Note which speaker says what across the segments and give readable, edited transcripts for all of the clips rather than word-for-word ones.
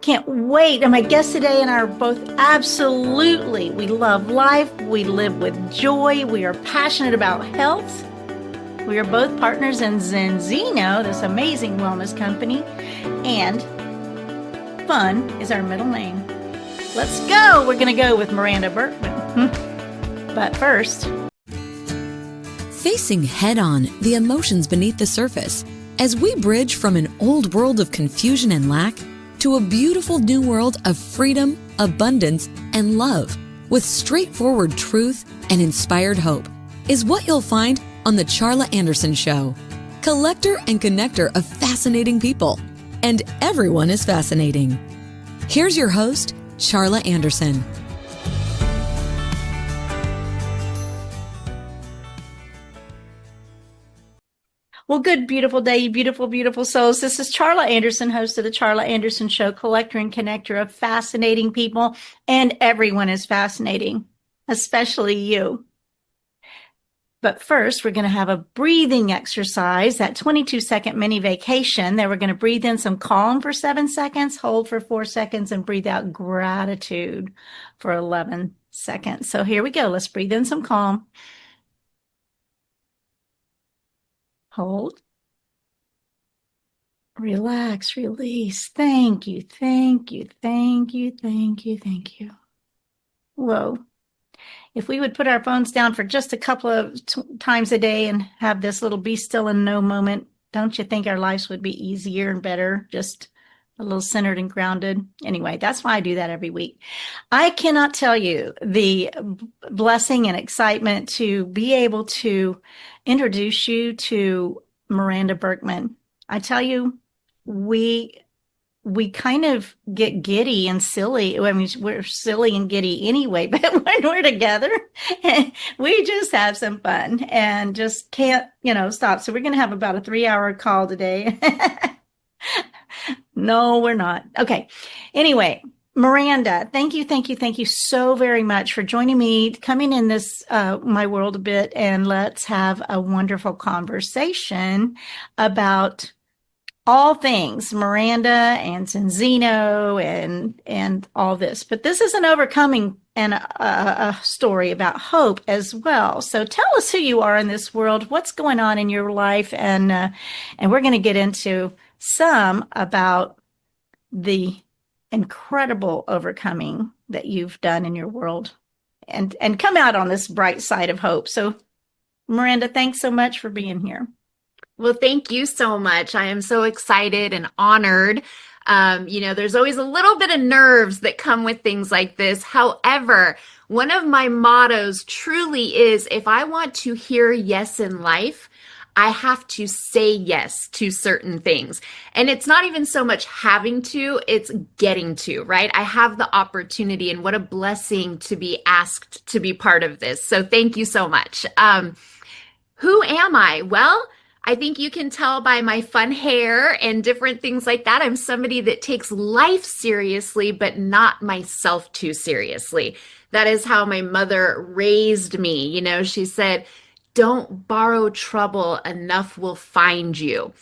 Speaker 1: Can't wait. And my guests today and I are both absolutely, we love life. We live with joy. We are passionate about health. We are both partners in Zinzino, this amazing wellness company. And fun is our middle name. Let's go. We're going to go with Miranda Berkman. But first,
Speaker 2: facing head-on the emotions beneath the surface as we bridge from an old world of confusion and lack to a beautiful new world of freedom, abundance, and love with straightforward truth and inspired hope is what you'll find on the Charla Anderson Show. Collector and connector of fascinating people. And everyone is fascinating. Here's your host, Charla Anderson.
Speaker 1: well, good, beautiful day, you beautiful, beautiful souls. This is Charla Anderson, host of the Charla Anderson Show, collector and connector of fascinating people. And everyone is fascinating, especially you. But first, we're going to have a breathing exercise, that 22-second mini vacation. Then we're going to breathe in some calm for 7 seconds, hold for 4 seconds, and breathe out gratitude for 11 seconds. So here we go. Let's breathe in some calm. Hold. Relax, release. Thank you, thank you, thank you, thank you, thank you. Whoa. If we would put our phones down for just a couple of times a day and have this little be still and know moment, don't you think our lives would be easier and better? Just a little centered and grounded. Anyway, that's why I do that every week. I cannot tell you the blessing and excitement to be able to introduce you to Miranda Berkman. I tell you, we kind of get giddy and silly. I mean, we're silly and giddy anyway, but when we're together, we just have some fun and just can't, stop. So we're going to have about a 3-hour call today. No, we're not. Okay. Anyway, Miranda, thank you so very much for joining me, coming in this, my world a bit, and let's have a wonderful conversation about all things Miranda and Zinzino and all this. But this is an overcoming and a story about hope as well. So tell us who you are in this world, what's going on in your life, and we're going to get into some about the incredible overcoming that you've done in your world and come out on this bright side of hope. So Miranda, thanks so much for being here.
Speaker 3: Well, thank you so much. I am so excited and honored. There's always a little bit of nerves that come with things like this. However, one of my mottos truly is, if I want to hear yes in life, I have to say yes to certain things. And it's not even so much having to, it's getting to, right? I have the opportunity, and what a blessing to be asked to be part of this. So thank you so much. Who am I? Well, I think you can tell by my fun hair and different things like that. I'm somebody that takes life seriously, but not myself too seriously. That is how my mother raised me. She said, don't borrow trouble, enough will find you.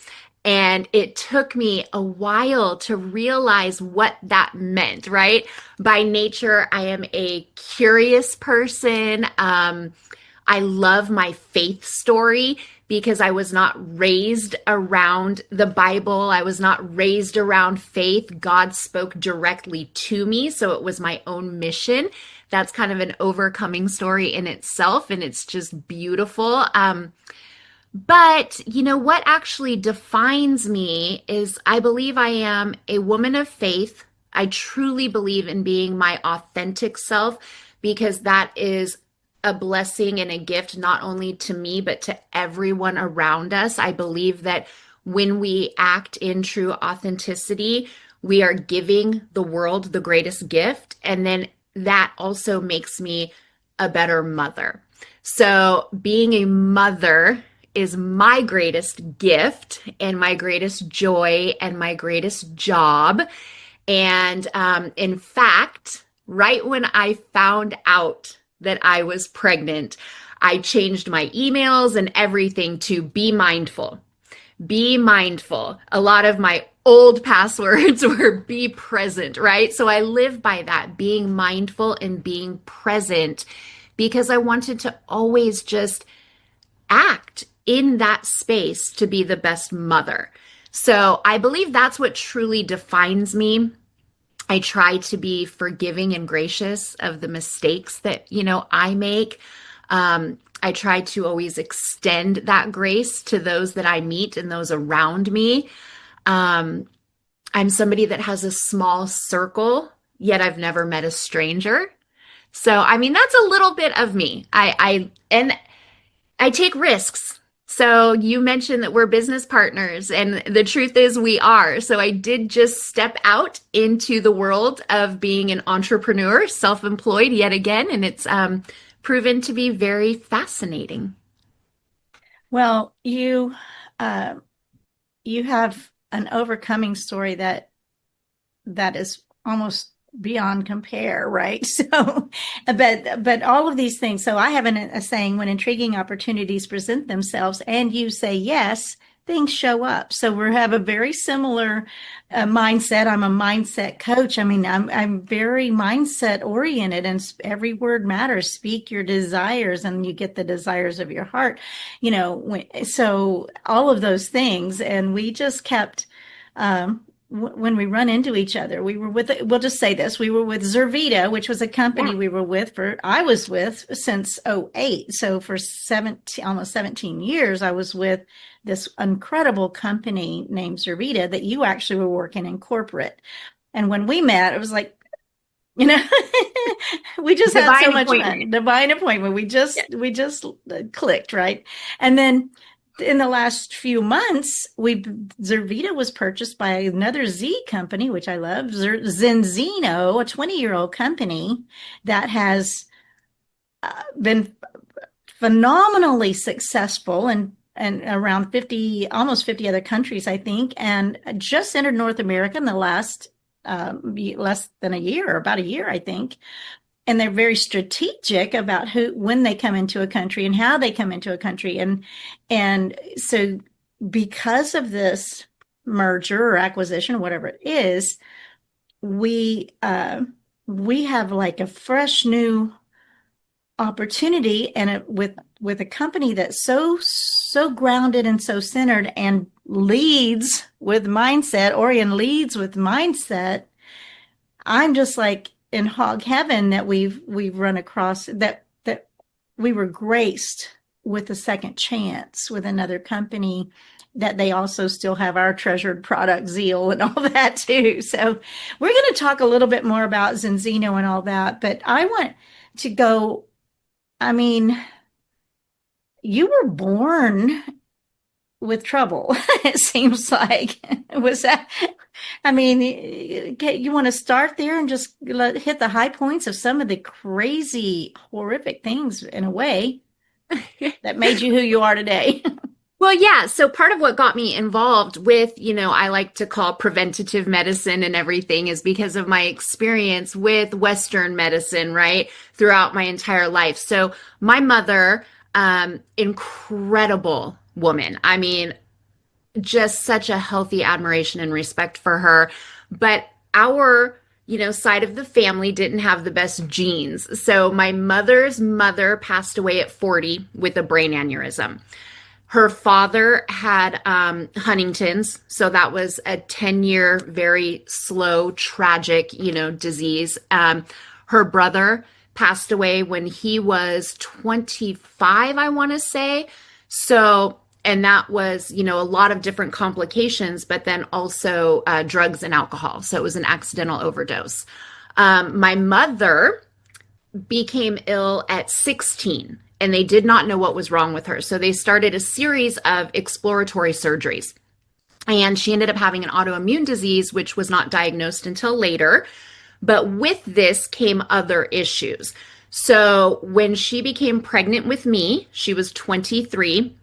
Speaker 3: And it took me a while to realize what that meant, right? By nature, I am a curious person. I love my faith story because I was not raised around the Bible. I was not raised around faith. God spoke directly to me, so it was my own mission. That's kind of an overcoming story in itself, and it's just beautiful. But what actually defines me is I believe I am a woman of faith. I truly believe in being my authentic self, because that is a blessing and a gift not only to me, but to everyone around us. I believe that when we act in true authenticity, we are giving the world the greatest gift. And then that also makes me a better mother. So being a mother is my greatest gift and my greatest joy and my greatest job. And in fact, right when I found out that I was pregnant, I changed my emails and everything to be mindful. Be mindful. A lot of my old passwords were be present, right? So I live by that, being mindful and being present, because I wanted to always just act in that space to be the best mother. So I believe that's what truly defines me. I try to be forgiving and gracious of the mistakes that, I make. I try to always extend that grace to those that I meet and those around me. I'm somebody that has a small circle, yet I've never met a stranger. So, I mean, that's a little bit of me. And I take risks. So you mentioned that we're business partners, and the truth is we are. So I did just step out into the world of being an entrepreneur, self-employed yet again, and it's proven to be very fascinating.
Speaker 1: Well, you have an overcoming story that is almost beyond compare, right? So, but all of these things. So I have a saying: when intriguing opportunities present themselves and you say yes, things show up. So we have a very similar mindset. I'm a mindset coach. I mean, I'm very mindset oriented, and every word matters. Speak your desires, and you get the desires of your heart. So all of those things, and we just kept. When we run into each other, we'll just say this, we were with Zervita, which was a company I was with since '08. So for almost 17 years, I was with this incredible company named Zervita that you actually were working in corporate. And when we met, it was like, you know, we just had so much fun. Divine appointment. We just clicked, right? And then in the last few months, Zervita was purchased by another Z company, which I love, Zinzino, a 20-year-old company that has been phenomenally successful and around 50, almost 50 other countries, I think, and just entered North America in the last less than a year, about a year, I think. And they're very strategic about when they come into a country and how they come into a country. And so because of this merger or acquisition, or whatever it is, we have like a fresh new opportunity, and with a company that's so grounded and so centered and leads with mindset. Orion leads with mindset. I'm just like in hog heaven that we've run across that we were graced with a second chance with another company that they also still have our treasured product zeal and all that too. So we're going to talk a little bit more about Zinzino and all that, but I want to go, I mean, you were born with trouble, it seems like. Was that, I mean, you want to start there and just hit the high points of some of the crazy, horrific things in a way that made you who you are today?
Speaker 3: Well, yeah. So part of what got me involved with, I like to call preventative medicine and everything is because of my experience with Western medicine, right? Throughout my entire life. So my mother, incredible woman. I mean, just such a healthy admiration and respect for her. But our, side of the family didn't have the best genes. So my mother's mother passed away at 40 with a brain aneurysm. Her father had Huntington's, so that was a 10-year, very slow, tragic, disease. Her brother passed away when he was 25, I want to say. So, and that was, a lot of different complications, but then also drugs and alcohol. So it was an accidental overdose. My mother became ill at 16. And they did not know what was wrong with her. So they started a series of exploratory surgeries. And she ended up having an autoimmune disease, which was not diagnosed until later. But with this came other issues. So when she became pregnant with me, she was 23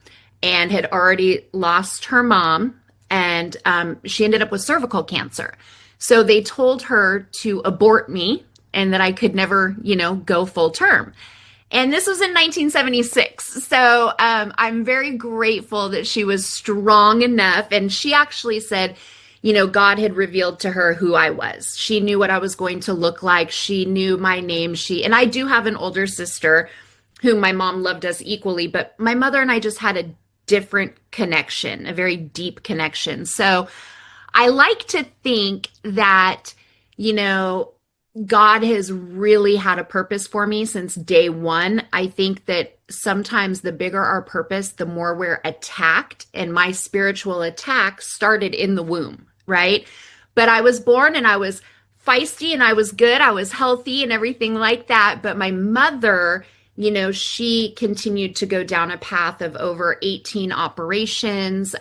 Speaker 3: and had already lost her mom. And she ended up with cervical cancer. So they told her to abort me and that I could never, go full term. And this was in 1976. So I'm very grateful that she was strong enough. And she actually said, God had revealed to her who I was. She knew what I was going to look like. She knew my name. And I do have an older sister whom my mom loved us equally, but my mother and I just had a different connection, a very deep connection. So I like to think that, you know, God has really had a purpose for me since day one. I think that sometimes the bigger our purpose, the more we're attacked. And my spiritual attack started in the womb, right? But I was born and I was feisty and I was good. I was healthy and everything like that. But my mother, she continued to go down a path of over 18 operations.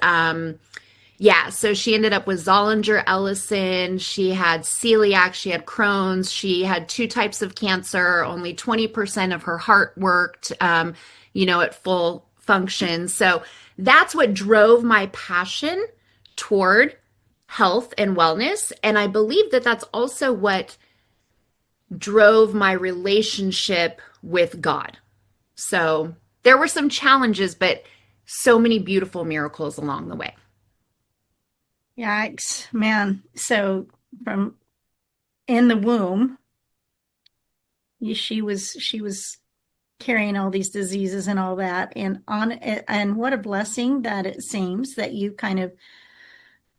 Speaker 3: Yeah, so she ended up with Zollinger-Ellison. She had celiac, she had Crohn's, she had 2 types of cancer. Only 20% of her heart worked, at full function. So that's what drove my passion toward health and wellness. And I believe that that's also what drove my relationship with God. So there were some challenges, but so many beautiful miracles along the way.
Speaker 1: Yikes, man. So from in the womb, she was carrying all these diseases and all that, and what a blessing that it seems that you kind of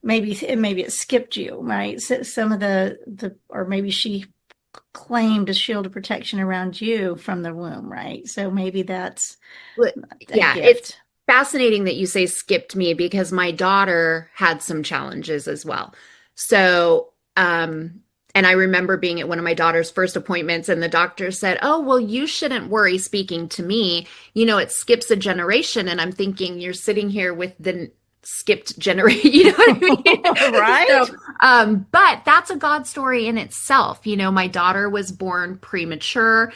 Speaker 1: maybe it skipped you, right? So some of or maybe she claimed a shield of protection around you from the womb, right? So maybe that's a gift.
Speaker 3: It's fascinating that you say skipped me because my daughter had some challenges as well. So, and I remember being at one of my daughter's first appointments and the doctor said, "Oh, well, you shouldn't worry," speaking to me, it skips a generation. And I'm thinking, you're sitting here with the skipped generation, you know what I mean?
Speaker 1: Right.
Speaker 3: So, but that's a God story in itself. My daughter was born premature.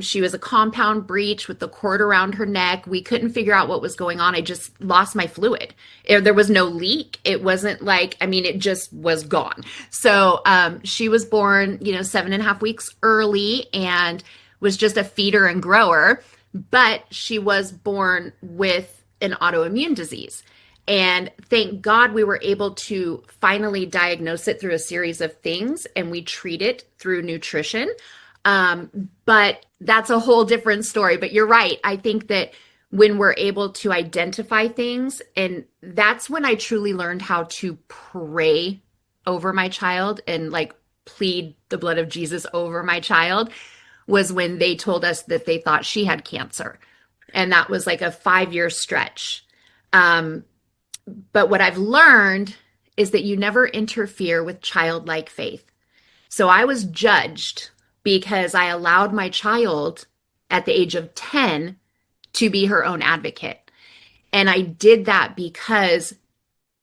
Speaker 3: She was a compound breech with the cord around her neck. We couldn't figure out what was going on. I just lost my fluid. There was no leak. It wasn't it just was gone. So she was born, 7.5 weeks early and was just a feeder and grower. But she was born with an autoimmune disease. And thank God we were able to finally diagnose it through a series of things, and we treat it through nutrition. But that's a whole different story. But you're right. I think that when we're able to identify things, and that's when I truly learned how to pray over my child and plead the blood of Jesus over my child, was when they told us that they thought she had cancer. And that was like a 5-year stretch. But what I've learned is that you never interfere with childlike faith. So I was judged because I allowed my child at the age of 10 to be her own advocate. And I did that because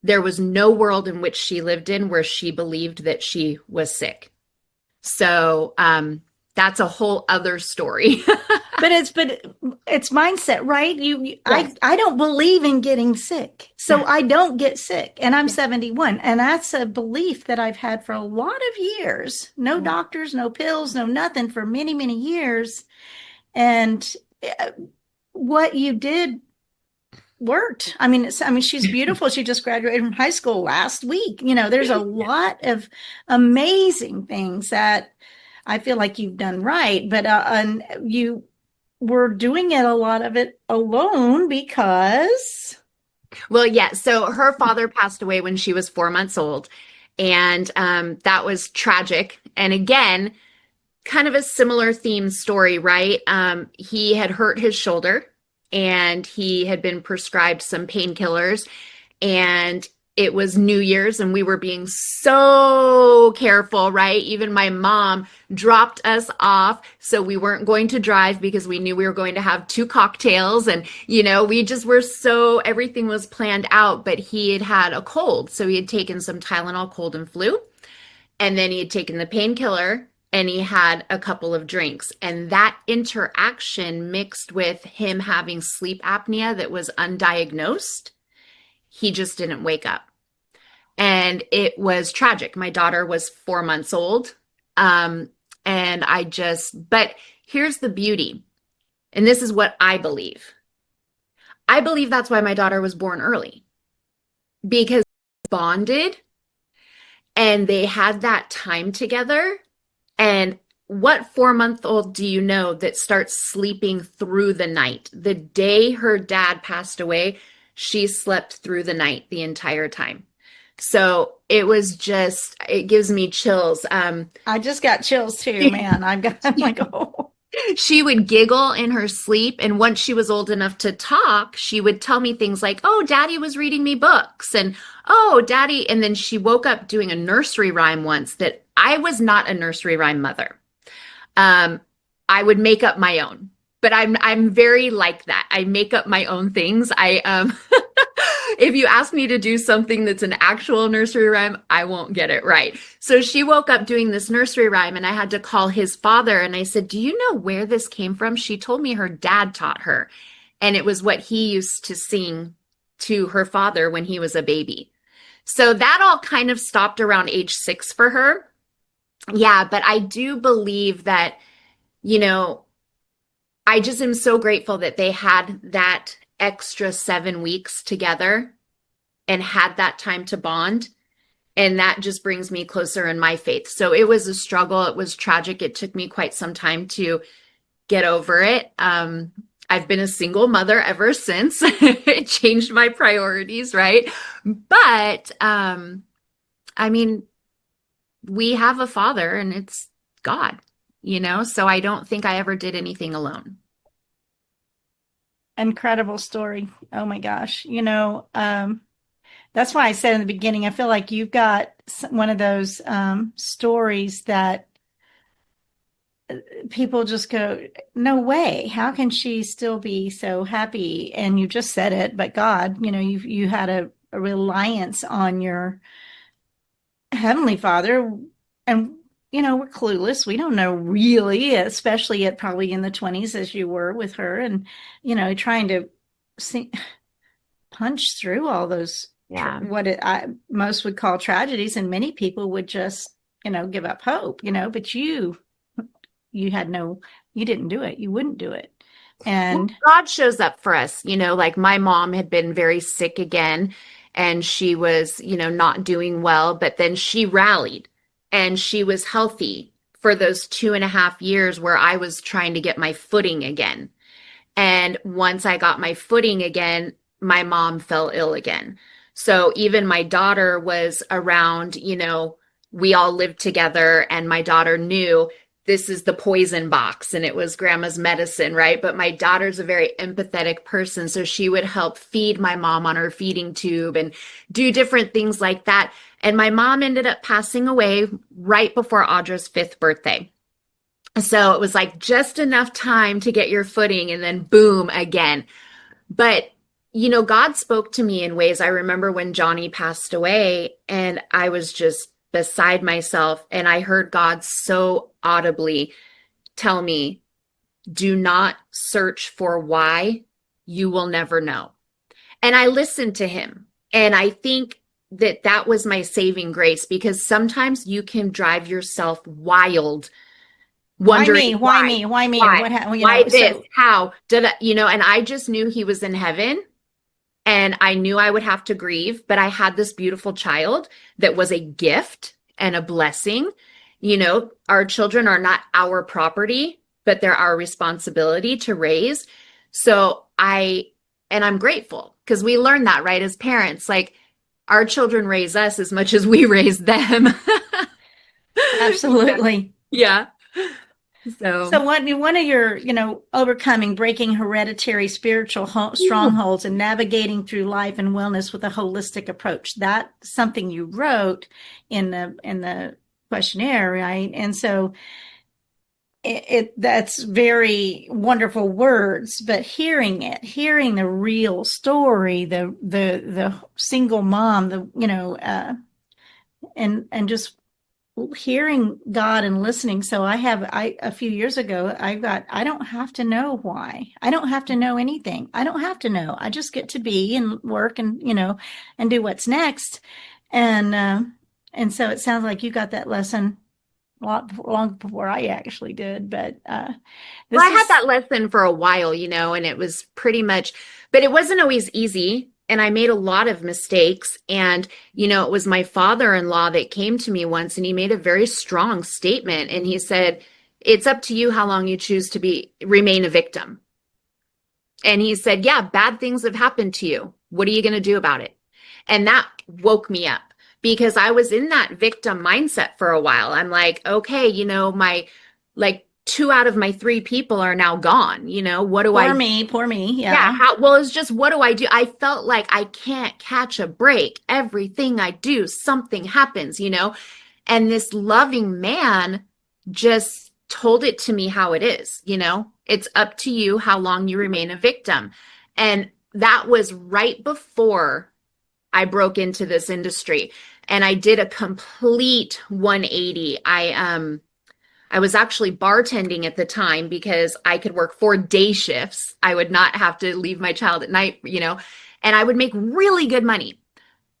Speaker 3: there was no world in which she lived in where she believed that she was sick. So that's a whole other story.
Speaker 1: But it's mindset, right?
Speaker 3: Yes.
Speaker 1: I don't believe in getting sick, so I don't get sick, and I'm 71, and that's a belief that I've had for a lot of years. No doctors, no pills, no nothing for many, many years, and what you did worked. I mean, she's beautiful. She just graduated from high school last week. There's a lot of amazing things that I feel like you've done right, but and you were doing a lot of it alone because.
Speaker 3: Well, yeah. So her father passed away when she was 4 months old, and that was tragic. And again, kind of a similar theme story, right? He had hurt his shoulder, and he had been prescribed some painkillers, and it was New Year's and we were being so careful, right? Even my mom dropped us off. So we weren't going to drive because we knew we were going to have 2 cocktails. And, we just were everything was planned out, but he had had a cold. So he had taken some Tylenol cold and flu, and then he had taken the painkiller, and he had a couple of drinks. And that interaction mixed with him having sleep apnea that was undiagnosed, he just didn't wake up. And it was tragic. My daughter was 4 months old. But here's the beauty. And this is what I believe. I believe that's why my daughter was born early, because bonded and they had that time together. And what 4-month-old do you know that starts sleeping through the night? The day her dad passed away, she slept through the night the entire time. So it was just, it gives me chills.
Speaker 1: I just got chills too, man. I'm like, oh.
Speaker 3: She would giggle in her sleep. And once she was old enough to talk, she would tell me things like, oh, daddy was reading me books. And oh, daddy. And then she woke up doing a nursery rhyme once that I was not a nursery rhyme mother. I would make up my own, but I'm very like that. I make up my own things. If you ask me to do something that's an actual nursery rhyme, I won't get it right. So she woke up doing this nursery rhyme and I had to call his father. And I said, do you know where this came from? She told me her dad taught her. And it was what he used to sing to her father when he was a baby. So that all kind of stopped around age 6 for her. Yeah, but I do believe that, I just am so grateful that they had that extra 7 weeks together and had that time to bond. And that just brings me closer in my faith. So it was a struggle. It was tragic. It took me quite some time to get over it. I've been a single mother ever since. It changed my priorities, right? But, we have a father and it's God, so I don't think I ever did anything alone.
Speaker 1: Incredible story. Oh my gosh. That's why I said in the beginning, I feel like you've got one of those stories that people just go, no way. How can she still be so happy? And you just said it, but God, you had a reliance on your Heavenly Father, and we're clueless. We don't know really, especially at probably in the 20s as you were with her, and trying to punch through all those I most would call tragedies, and many people would just give up hope. But you didn't do it. You wouldn't do it. And
Speaker 3: God shows up for us. Like my mom had been very sick again. And she was, not doing well, but then she rallied and she was healthy for those 2.5 years where I was trying to get my footing again. And once I got my footing again, my mom fell ill again. So even my daughter was around, we all lived together and my daughter knew this is the poison box and it was grandma's medicine, right? But my daughter's a very empathetic person. So she would help feed my mom on her feeding tube and do different things like that. And my mom ended up passing away right before Audra's 5th birthday. So it was like just enough time to get your footing and then boom, again. But, God spoke to me in ways. I remember when Johnny passed away and I was just beside myself and I heard God so audibly tell me, do not search for why, you will never know. And I listened to him. And I think that was my saving grace, because sometimes you can drive yourself wild wondering
Speaker 1: why me? What happened?
Speaker 3: Why this? How did I, and I just knew he was in heaven. And I knew I would have to grieve, but I had this beautiful child that was a gift and a blessing. Our children are not our property, but they're our responsibility to raise. So I'm grateful because we learn that, right? As parents, like our children raise us as much as we raise them.
Speaker 1: Absolutely.
Speaker 3: Yeah. So
Speaker 1: one of your, overcoming, breaking hereditary spiritual strongholds and navigating through life and wellness with a holistic approach. That's something you wrote in the questionnaire, right? And so that's very wonderful words, but hearing the real story, the single mom, and just hearing God and listening. So a few years ago, I don't have to know why. I don't have to know anything. I don't have to know. I just get to be and work and, and do what's next. And so it sounds like you got that lesson long before I actually did. But,
Speaker 3: I had that lesson for a while, and it was pretty much, but it wasn't always easy. and I made a lot of mistakes. And, it was my father-in-law that came to me once, and he made a very strong statement. And he said, it's up to you how long you choose to remain a victim. And he said, yeah, bad things have happened to you. What are you going to do about it? And that woke me up, because I was in that victim mindset for a while. I'm like, okay, my, like, 2 out of my 3 people are now gone. What do
Speaker 1: Poor me. Yeah.
Speaker 3: Well, it's just, what do I do? I felt like I can't catch a break. Everything I do, something happens, and this loving man just told it to me how it is. It's up to you how long you remain a victim. And that was right before I broke into this industry, and I did a complete 180. I was actually bartending at the time because I could work 4 day shifts. I would not have to leave my child at night, and I would make really good money.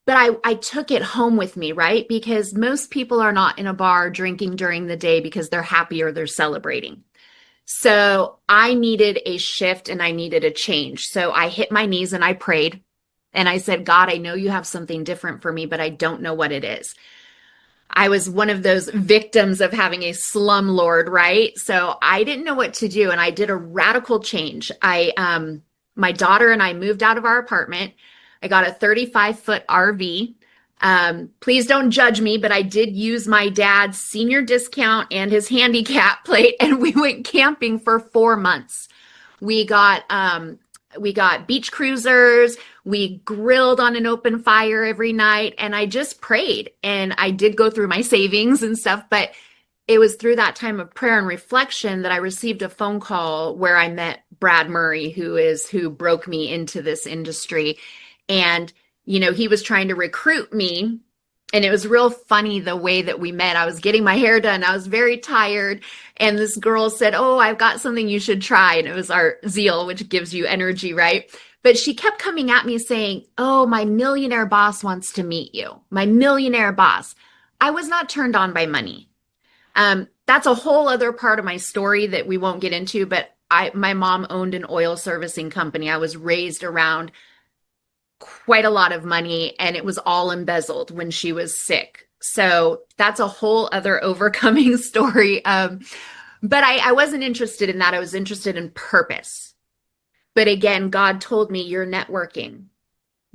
Speaker 3: But I took it home with me, right? Because most people are not in a bar drinking during the day because they're happy or they're celebrating. So I needed a shift and I needed a change. So I hit my knees and I prayed, and I said, God, I know you have something different for me, but I don't know what it is. I was one of those victims of having a slumlord, right? So I didn't know what to do, and I did a radical change. My daughter and I moved out of our apartment. I got a 35-foot RV. Please don't judge me, but I did use my dad's senior discount and his handicap plate, and we went camping for 4 months. We got beach cruisers. We grilled on an open fire every night, and I just prayed. And I did go through my savings and stuff, but it was through that time of prayer and reflection that I received a phone call where I met Brad Murray, who broke me into this industry. And, he was trying to recruit me. And it was real funny the way that we met. I was getting my hair done. I was very tired. And this girl said, oh, I've got something you should try. And it was our Zeal, which gives you energy, right? But she kept coming at me saying, oh, my millionaire boss wants to meet you. My millionaire boss. I was not turned on by money. That's a whole other part of my story that we won't get into. But my mom owned an oil servicing company. I was raised around quite a lot of money, and it was all embezzled when she was sick. So that's a whole other overcoming story. But I wasn't interested in that. I was interested in purpose. But again, God told me, you're networking.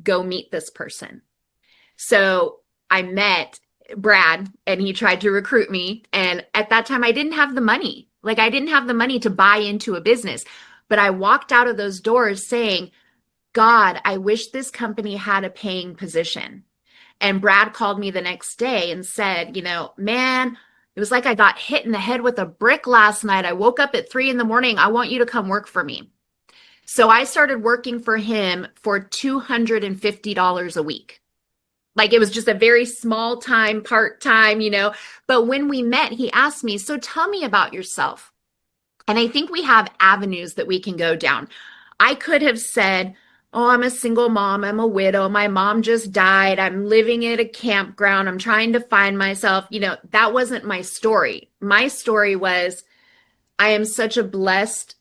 Speaker 3: Go meet this person. So I met Brad, and he tried to recruit me. And at that time, I didn't have the money. I didn't have the money to buy into a business. But I walked out of those doors saying, God, I wish this company had a paying position. And Brad called me the next day and said, man, it was like I got hit in the head with a brick last night. I woke up at 3 a.m. I want you to come work for me. So I started working for him for $250 a week. It was just a very small time, part-time, But when we met, he asked me, so tell me about yourself. And I think we have avenues that we can go down. I could have said, oh, I'm a single mom. I'm a widow. My mom just died. I'm living at a campground. I'm trying to find myself. That wasn't my story. My story was, I am such a blessed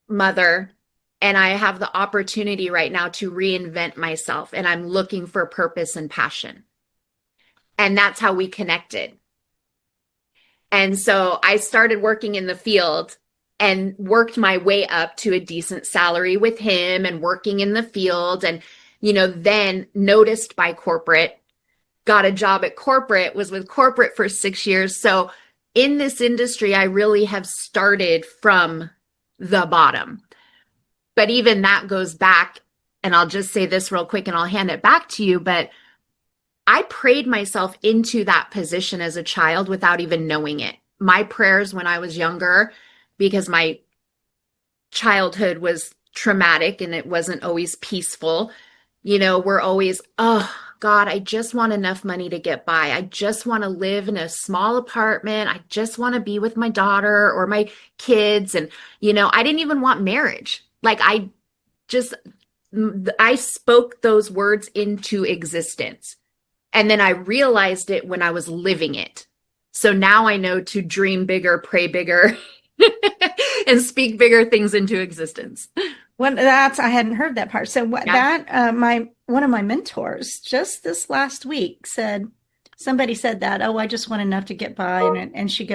Speaker 3: mother, and I have the opportunity right now to reinvent myself, and I'm looking for purpose and passion. And that's how we connected. And so I started working in the field and worked my way up to a decent salary with him and working in the field, and, then noticed by corporate, got a job at corporate, was with corporate for 6 years. So in this industry, I really have started from the bottom. But even that goes back, and I'll just say this real quick and I'll hand it back to you. But I prayed myself into that position as a child without even knowing it. My prayers when I was younger, because my childhood was traumatic and it wasn't always peaceful, we're always, oh, God, I just want enough money to get by. I just want to live in a small apartment. I just want to be with my daughter or my kids. And, I didn't even want marriage. I spoke those words into existence. And then I realized it when I was living it. So now I know to dream bigger, pray bigger, and speak bigger things into existence.
Speaker 1: Well, that's I hadn't heard that part. So what
Speaker 3: Yeah.
Speaker 1: that my one of my mentors just this last week said somebody said that, oh, I just want enough to get by, and she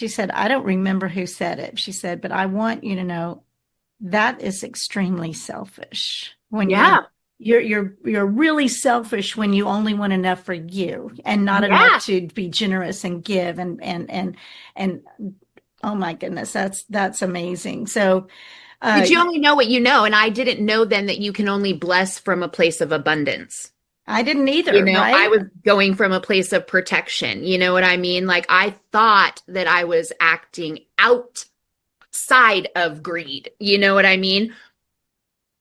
Speaker 1: said, I don't remember who said it. She said, but I want you to know that is extremely selfish when
Speaker 3: Yeah.
Speaker 1: you're really selfish when you only want enough for you and not enough
Speaker 3: Yeah.
Speaker 1: to be generous and give and oh my goodness, that's amazing. So
Speaker 3: Did
Speaker 1: uh
Speaker 3: you only know what you know? And I didn't know then that you can only bless from a place of abundance.
Speaker 1: I didn't
Speaker 3: You
Speaker 1: either,
Speaker 3: know, I
Speaker 1: right?
Speaker 3: was going from a place of protection. You know what I mean? Like I thought that I was acting outside of greed. You know what I mean?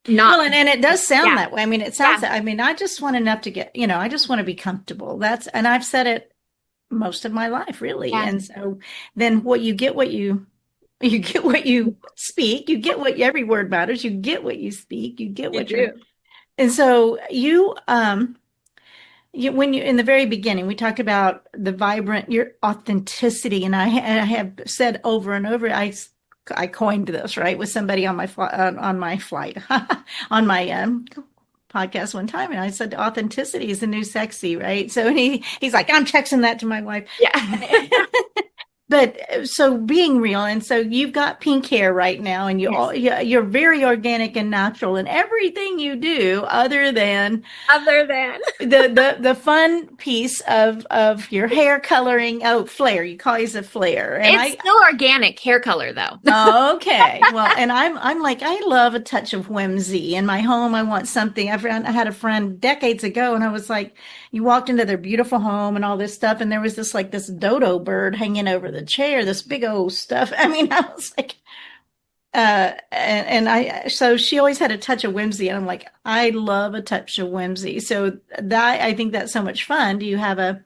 Speaker 3: Not,
Speaker 1: Well, and it does sound
Speaker 3: yeah,
Speaker 1: that way. I mean, it sounds
Speaker 3: yeah,
Speaker 1: that, I mean, I just want enough to get, I just want to be comfortable. And I've said it most of my life, really.
Speaker 3: yeah,
Speaker 1: And so then you get what you speak, you get what every word matters, you get what you speak, you get
Speaker 3: you
Speaker 1: what you're,
Speaker 3: do.
Speaker 1: and so when you in the very beginning we talked about the vibrant your authenticity, and I have said over and over, I coined this right with somebody on on my flight on my podcast one time, and I said authenticity is the new sexy, right? So he's like, I'm texting that to my wife.
Speaker 3: Yeah.
Speaker 1: But so being real, and so you've got pink hair right now, and
Speaker 3: Yes.
Speaker 1: you're very organic and natural in everything you do, other than
Speaker 3: Other than.
Speaker 1: the fun piece of your hair coloring. Oh, flair, you call it a flair, and
Speaker 3: It's
Speaker 1: I
Speaker 3: still organic hair color though.
Speaker 1: okay, well, and I'm like, I love a touch of whimsy in my home. I want something. I had a friend decades ago, and I was like, you walked into their beautiful home and all this stuff, and there was this dodo bird hanging over the chair, this big old stuff. I mean, I was like, and I so she always had a touch of whimsy, and I'm like, I love a touch of whimsy. So that I think that's so much fun. Do you have a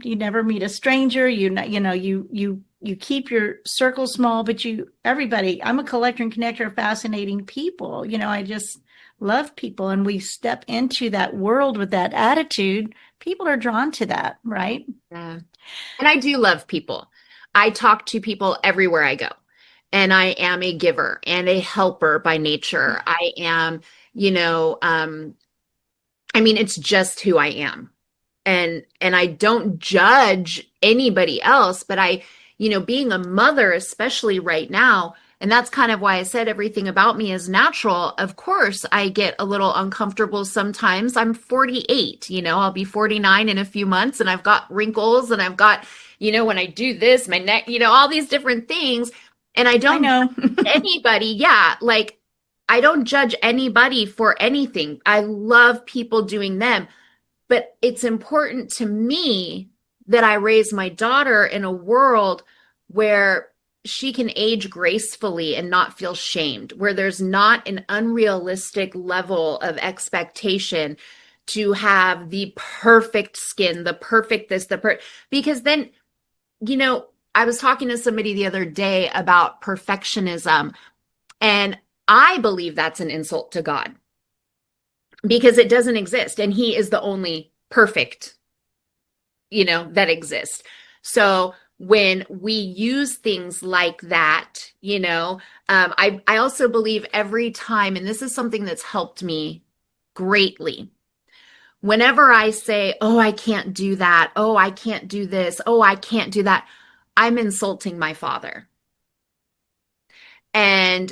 Speaker 1: you never meet a stranger. You keep your circle small, but everybody. I'm a collector and connector of fascinating people. I just love people, and we step into that world with that attitude. People are drawn to that, right?
Speaker 3: Yeah. And I do love people. I talk to people everywhere I go. And I am a giver and a helper by nature. I am, you know, I mean, it's just who I am. And I don't judge anybody else, but being a mother, especially right now, and that's kind of why I said everything about me is natural. Of course, I get a little uncomfortable sometimes. I'm 48, I'll be 49 in a few months, and I've got wrinkles, and I've got, when I do this, my neck, all these different things. And I
Speaker 1: I
Speaker 3: don't
Speaker 1: know.
Speaker 3: judge anybody. Yeah, like I don't judge anybody for anything. I love people doing them. But it's important to me that I raise my daughter in a world where she can age gracefully and not feel shamed, where there's not an unrealistic level of expectation to have the perfect skin, the perfect this, because then, I was talking to somebody the other day about perfectionism, and I believe that's an insult to God because it doesn't exist. And he is the only perfect, that exists. So when we use things like that, I also believe every time, and this is something that's helped me greatly. Whenever I say, oh, I can't do that. Oh, I can't do this. Oh, I can't do that. I'm insulting my father. And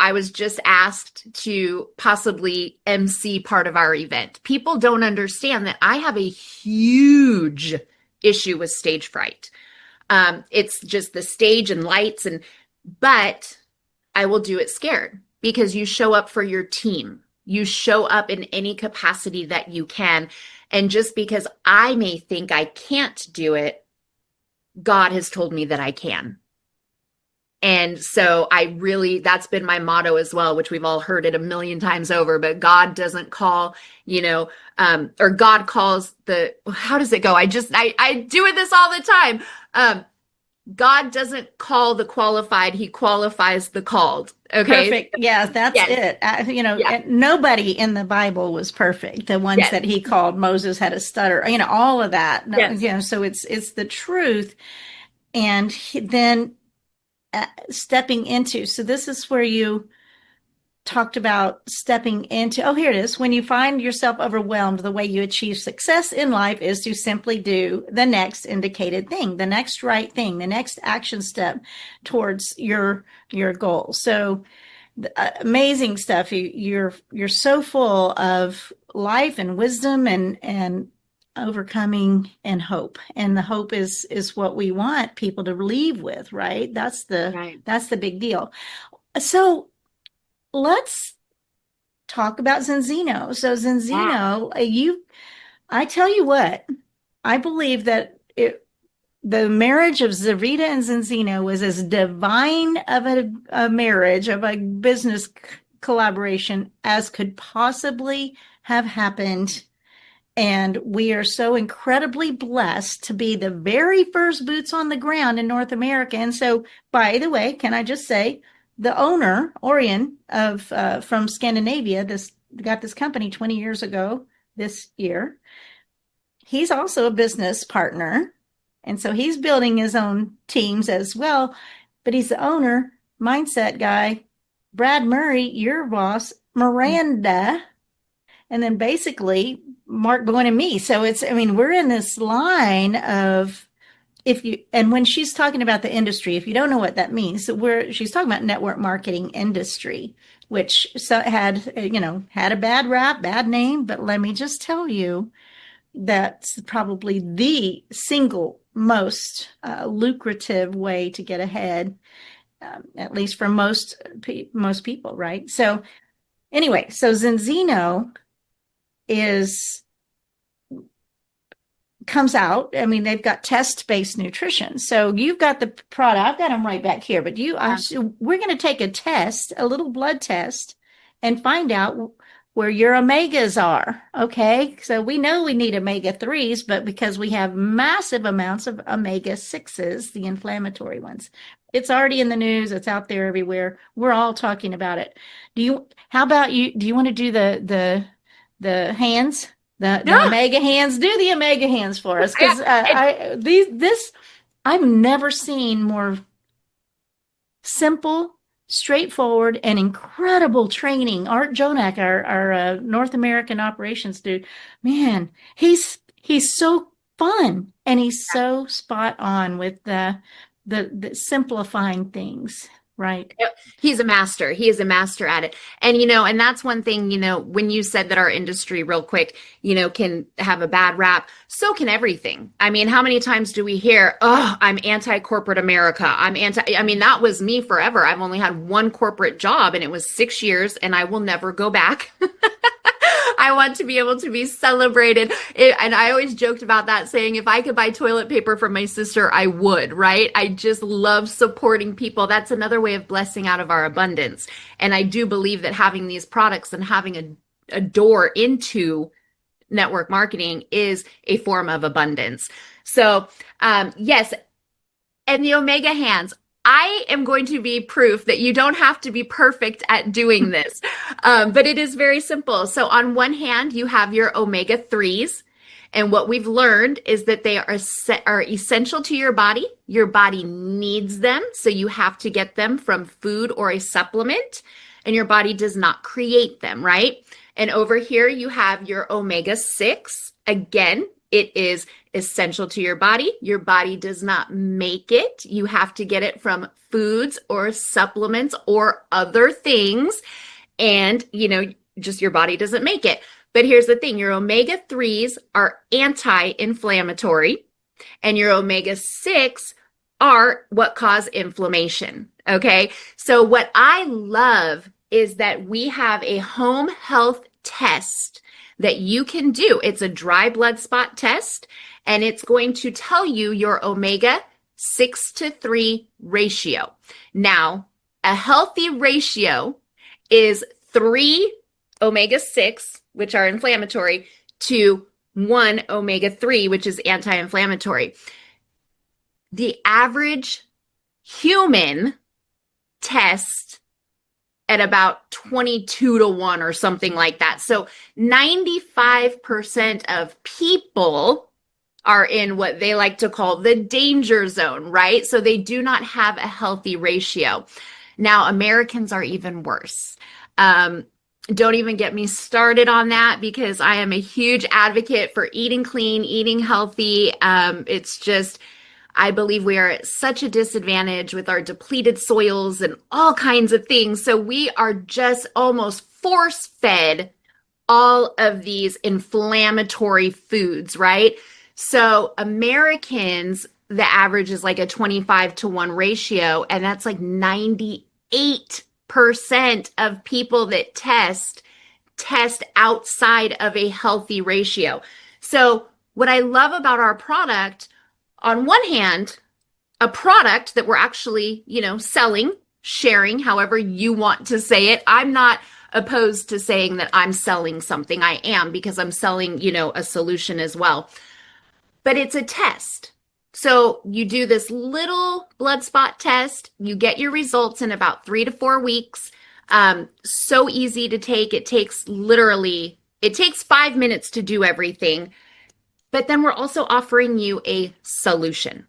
Speaker 3: I was just asked to possibly MC part of our event. People don't understand that I have a huge issue with stage fright. It's just the stage and lights, but I will do it scared because you show up for your team. You show up in any capacity that you can. And just because I may think I can't do it, God has told me that I can. And so that's been my motto as well, which we've all heard it a million times over, but God doesn't call, or God calls how does it go? I do it this all the time. God doesn't call the qualified, he qualifies the called. Okay.
Speaker 1: Perfect. Yeah, that's
Speaker 3: Yes.
Speaker 1: it.
Speaker 3: Yeah.
Speaker 1: Nobody in the Bible was perfect. The ones
Speaker 3: Yes.
Speaker 1: that he called, Moses had a stutter, all of that. No,
Speaker 3: Yes.
Speaker 1: so it's the truth. And then stepping into. So this is where you talked about stepping into, oh, here it is. When you find yourself overwhelmed, the way you achieve success in life is to simply do the next indicated thing, the next right thing, the next action step towards your goal. So amazing stuff. You're so full of life and wisdom and overcoming and hope. And the hope is what we want people to leave with, right? That's the big deal. So let's talk about Zinzino. So Zinzino, I tell you what, I believe that the marriage of Zerita and Zinzino was as divine of a marriage, of a business collaboration as could possibly have happened. And we are so incredibly blessed to be the very first boots on the ground in North America. And so, by the way, can I just say, the owner, Orion, from Scandinavia, got this company 20 years ago this year. He's also a business partner. And so he's building his own teams as well. But he's the owner, mindset guy. Brad Murray, your boss, Miranda, and then basically Mark Bowen and me. So we're in this line of, and when she's talking about the industry, if you don't know what that means, she's talking about network marketing industry, which had a bad rap, bad name, but let me just tell you, that's probably the single most lucrative way to get ahead, at least for most people, right? So anyway, so Zinzino comes out. I mean, they've got test-based nutrition. So you've got the product. I've got them right back here, but we're going to take a test, a little blood test, and find out where your omegas are. Okay. So we know we need omega-3s, but because we have massive amounts of omega-6s, the inflammatory ones, it's already in the news. It's out there everywhere. We're all talking about it. Do you want to do the hands? The omega hands, do the omega hands for us, because I've never seen more simple, straightforward, and incredible training. Art Jonak, our North American operations dude, man, he's so fun, and he's so spot on with the simplifying things. Right.
Speaker 3: He's a master. He is a master at it. And, and that's one thing, when you said that our industry real quick, can have a bad rap, so can everything. I mean, how many times do we hear, oh, I'm anti-corporate America. That was me forever. I've only had one corporate job and it was 6 years and I will never go back. I want to be able to be celebrated. And I always joked about that, saying if I could buy toilet paper from my sister, I would, right? I just love supporting people. That's another way of blessing out of our abundance. And I do believe that having these products and having a door into network marketing is a form of abundance. So, yes. And the Omega Hands, I am going to be proof that you don't have to be perfect at doing this, but it is very simple. So on one hand, you have your omega-3s, and what we've learned is that they are essential to your body. Your body needs them, so you have to get them from food or a supplement, and your body does not create them, right? And over here, you have your omega-6. Again, it is essential to your body. Your body does not make it. You have to get it from foods or supplements or other things. And, just your body doesn't make it. But here's the thing. Your omega-3s are anti-inflammatory, and your omega-6 are what cause inflammation. Okay. So what I love is that we have a home health test that you can do. It's a dry blood spot test, and it's going to tell you your omega 6-3 ratio. Now, a healthy ratio is 3 omega-6, which are inflammatory, to 1 omega-3, which is anti-inflammatory. The average human tests at about 22-1 or something like that. So 95% of people are in what they like to call the danger zone, right? So they do not have a healthy ratio. Now, Americans are even worse. Don't even get me started on that because I am a huge advocate for eating clean, eating healthy. It's just, I believe we are at such a disadvantage with our depleted soils and all kinds of things. So we are just almost force fed all of these inflammatory foods, right? So Americans, the average is like a 25-to-1 ratio, and that's like 98% of people that test outside of a healthy ratio. So what I love about our product, on one hand, a product that we're actually, selling, sharing, however you want to say it. I'm not opposed to saying that I'm selling something. I am, because I'm selling, a solution as well. But it's a test. So you do this little blood spot test. You get your results in about 3 to 4 weeks. So easy to take. It takes 5 minutes to do everything. But then we're also offering you a solution.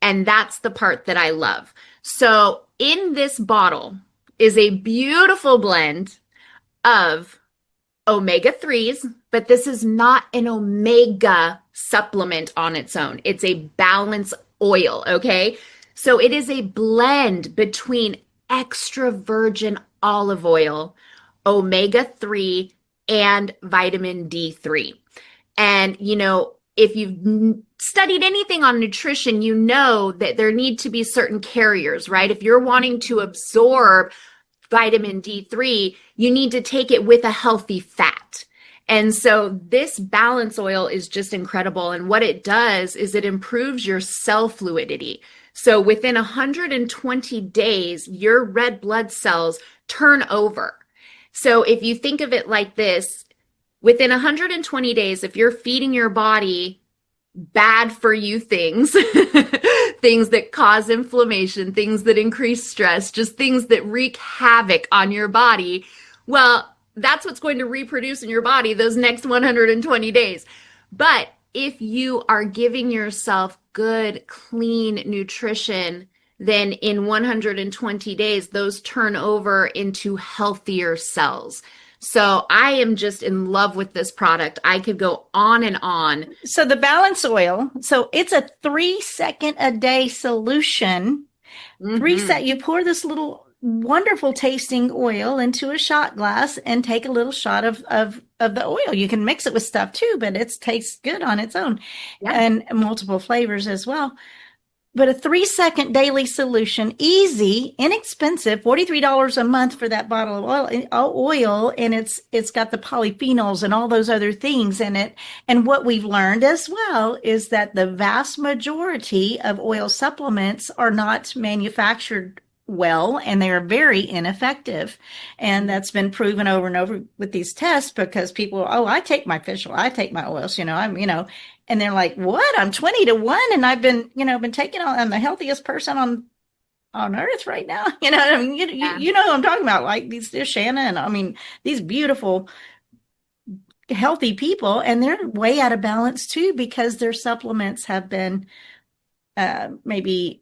Speaker 3: And that's the part that I love. So in this bottle is a beautiful blend of omega-3s, but this is not an omega supplement on its own. It's a balance oil, okay? So it is a blend between extra virgin olive oil, omega-3, and vitamin D3. And, if you've studied anything on nutrition, you know that there need to be certain carriers, right? If you're wanting to absorb vitamin D3, you need to take it with a healthy fat. And so this balance oil is just incredible. And what it does is it improves your cell fluidity. So within 120 days, your red blood cells turn over. So if you think of it like this, within 120 days, if you're feeding your body bad for you things, things that cause inflammation, things that increase stress, just things that wreak havoc on your body, well, that's what's going to reproduce in your body those next 120 days. But if you are giving yourself good, clean nutrition, then in 120 days, those turn over into healthier cells. So I am just in love with this product. I could go on and on.
Speaker 1: So the balance oil, so it's a 3-second a day solution. You pour this little wonderful tasting oil into a shot glass and take a little shot of the oil. You can mix it with stuff too, but it tastes good on its own, and multiple flavors as well. But a 3-second daily solution, easy, inexpensive, $43 a month for that bottle of oil, and it's got the polyphenols and all those other things in it. And what we've learned as well is that the vast majority of oil supplements are not manufactured well, and they are very ineffective. And that's been proven over and over with these tests, because people, I take my fish oil, I take my oils, and they're like, what? I'm 20-to-1 and I've been taking I'm the healthiest person on earth right now. You know what I'm talking about, like these Shanna and these beautiful, healthy people, and they're way out of balance too, because their supplements have been maybe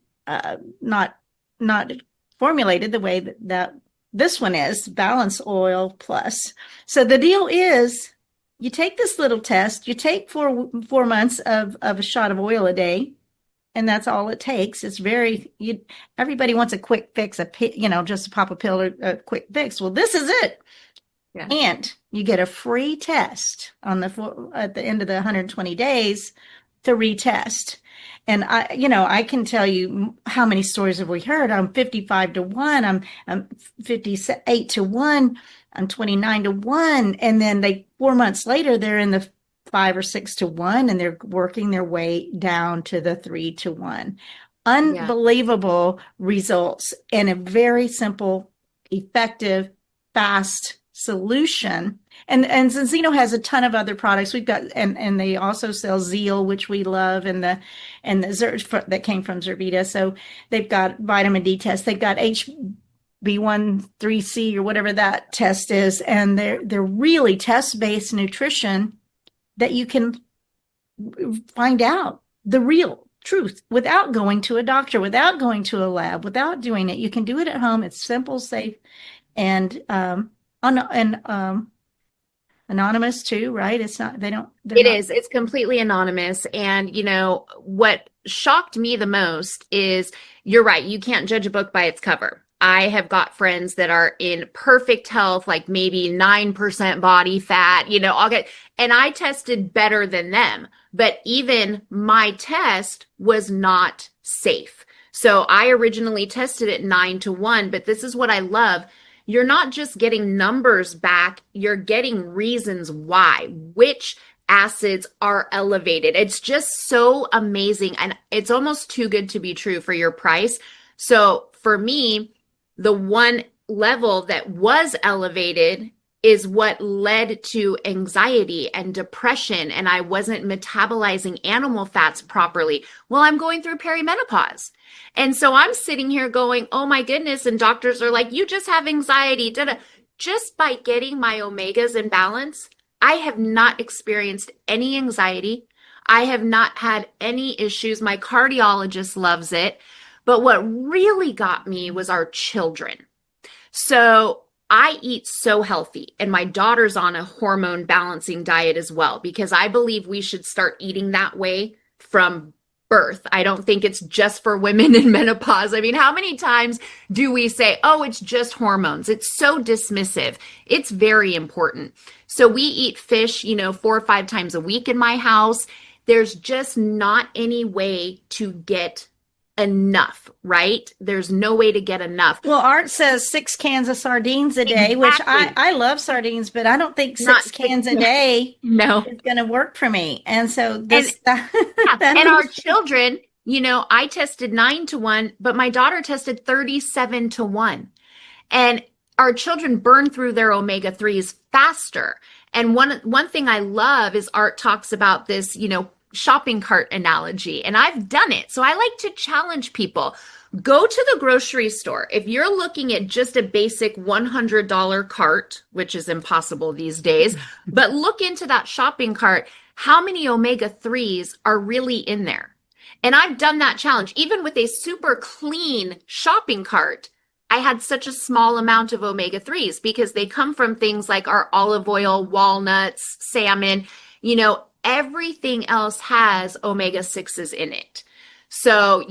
Speaker 1: not formulated the way that this one is, Balance Oil Plus. So the deal is, you take this little test, you take 4 months of a shot of oil a day, and that's all it takes. It's everybody wants a quick fix, just to pop a pill or a quick fix. Well, this is it. Yeah. And you get a free test at the end of the 120 days to retest. And I can tell you how many stories have we heard. I'm 55-to-1. I'm 58-to-1. I'm 29-to-1. And then 4 months later, they're in the 5 or 6-to-1, and they're working their way down to the 3-to-1. Unbelievable results, and a very simple, effective, fast solution. And Zinzino has a ton of other products. We've got, and they also sell Zeal, which we love, and the that came from Zervita. So they've got vitamin D tests. They've got HB1-3C or whatever that test is, and they're really test-based nutrition that you can find out the real truth without going to a doctor, without going to a lab, without doing it. You can do it at home. It's simple, safe, and anonymous too, right? It's not, they're
Speaker 3: It
Speaker 1: not.
Speaker 3: is. It's completely anonymous. And, what shocked me the most is you're right. You can't judge a book by its cover. I have got friends that are in perfect health, like maybe 9% body fat, and I tested better than them. But even my test was not safe. So I originally tested it 9-1, but this is what I love. You're not just getting numbers back, you're getting reasons why, which acids are elevated. It's just so amazing. And it's almost too good to be true for your price. So for me, the one level that was elevated is what led to anxiety and depression. And I wasn't metabolizing animal fats properly. Well, I'm going through perimenopause. And so I'm sitting here going, oh my goodness. And doctors are like, you just have anxiety. Da-da. Just by getting my omegas in balance, I have not experienced any anxiety. I have not had any issues. My cardiologist loves it. But what really got me was our children. So I eat so healthy, and my daughter's on a hormone balancing diet as well, because I believe we should start eating that way from birth. I don't think it's just for women in menopause. I mean, how many times do we say, oh, it's just hormones? It's so dismissive. It's very important. So we eat fish, 4 or 5 times a week in my house. There's just not any way to get enough, right? There's no way to get enough.
Speaker 1: Well, Art says 6 cans of sardines a day, which I love sardines, but I don't think 6 cans a day is going to work for me. And so this,
Speaker 3: and our children, I tested 9-1, but my daughter tested 37-1. And our children burn through their omega-3s faster. And one thing I love is Art talks about this, shopping cart analogy, and I've done it. So I like to challenge people. Go to the grocery store. If you're looking at just a basic $100 cart, which is impossible these days, but look into that shopping cart. How many omega-3s are really in there? And I've done that challenge. Even with a super clean shopping cart, I had such a small amount of omega-3s because they come from things like our olive oil, walnuts, salmon, everything else has omega-6s in it. So,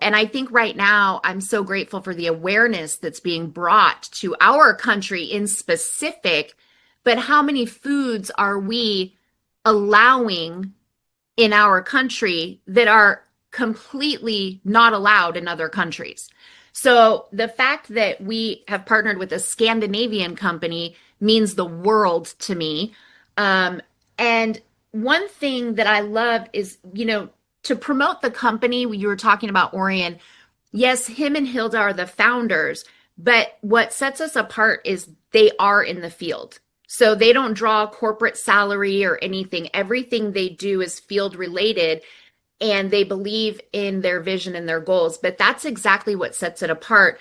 Speaker 3: and I think right now I'm so grateful for the awareness that's being brought to our country in specific, but how many foods are we allowing in our country that are completely not allowed in other countries? So the fact that we have partnered with a Scandinavian company means the world to me. And one thing that I love is, to promote the company. You were talking about Orion. Yes, him and Hilda are the founders, but what sets us apart is they are in the field. So they don't draw corporate salary or anything. Everything they do is field related, and they believe in their vision and their goals. But that's exactly what sets it apart.